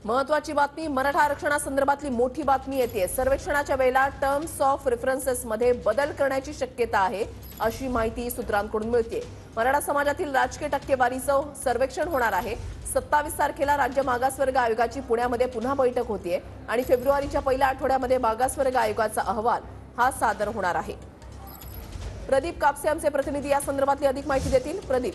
महत्वाची बातमी, मराठा आरक्षणासंदर्भातली मोठी बातमी येते। सर्वेक्षणाच्या वेळेला टर्म्स ऑफ रेफरन्सेस मध्ये बदल करण्याची शक्यता आहे, अशी माहिती सूत्रांकडून मिळते। मराठा समाजातील राजकीय टक्केवारीचं सर्वेक्षण होणार आहे। 27 तारखेला राज्य मागासवर्ग आयोगाची पुण्यामध्ये पुन्हा बैठक होतीये आणि फेब्रुवारीच्या पहिल्या आठवड्यामध्ये मागासवर्ग आयोगाचा अहवाल हा सादर होणार आहे। प्रदीप कापसे आमचे प्रतिनिधी या संदर्भातली अधिक माहिती देतील। प्रदीप,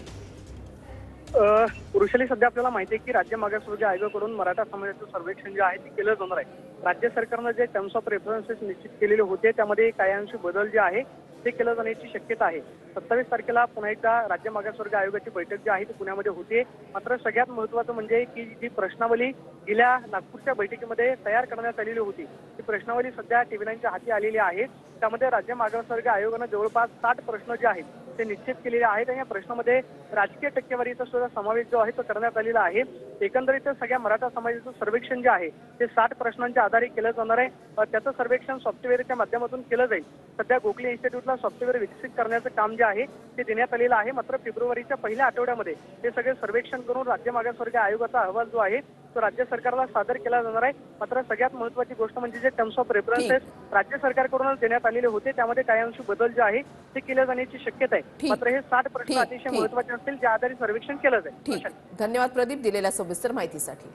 वृषाली, सध्या आपल्याला माहिती आहे की राज्य मागासवर्ग आयोगाकडून मराठा समाजाचं सर्वेक्षण जे आहे ते केलं जाणार आहे। राज्य सरकारनं जे टर्म्स ऑफ रेफरन्सेस निश्चित केलेले होते त्यामध्ये काही अंशी बदल जे आहे ते केलं जाण्याची शक्यता आहे। 27 तारखेला पुन्हा एकदा राज्य मागासवर्ग आयोगाची बैठक जी आहे ती पुण्यामध्ये होते। मात्र सगळ्यात महत्त्वाचं म्हणजे की जी प्रश्नावली गेल्या नागपूरच्या बैठकीमध्ये तयार करण्यात आलेली होती ती प्रश्नावली सध्या टीव्ही9च्या हाती आलेली आहे। त्यामध्ये राज्य मागासवर्ग आयोगानं जवळपास 60 प्रश्न जे आहेत ते निश्चित केलेले आहेत आणि या प्रश्नामध्ये राजकीय टक्केवारीचा सुद्धा समावेश जो आहे तो करण्यात आलेला आहे। एकंदरीत सगळ्या मराठा समाजाचं सर्वेक्षण जे आहे ते 60 प्रश्नांच्या आधारे केलं जाणार आहे। त्याचं सर्वेक्षण सॉफ्टवेअरच्या माध्यमातून केलं जाईल। सध्या गोखले इन्स्टिट्यूटला सॉफ्टवेअर विकसित करण्याचं काम जे आहे ते देण्यात आलेलं आहे। मात्र फेब्रुवारीच्या पहिल्या आठवड्यामध्ये हे सगळे सर्वेक्षण करून राज्य मागासवर्ग आयोगाचा अहवाल जो आहे तो राज्य सरकारला सादर केला जाणार आहे। मात्र सगळ्यात महत्त्वाची गोष्ट म्हणजे जे टर्म्स ऑफ रेफरन्सेस राज्य सरकारकडूनच देण्यात आलेले होते त्यामध्ये काही अंशी बदल जे आहे ते केले जाण्याची शक्यता आहे। मात्र हे 60 प्रश्न अतिशय महत्त्वाचे असतील ज्या आधारे सर्वेक्षण केलं जाईल। धन्यवाद प्रदीप दिलेल्या सविस्तर माहितीसाठी।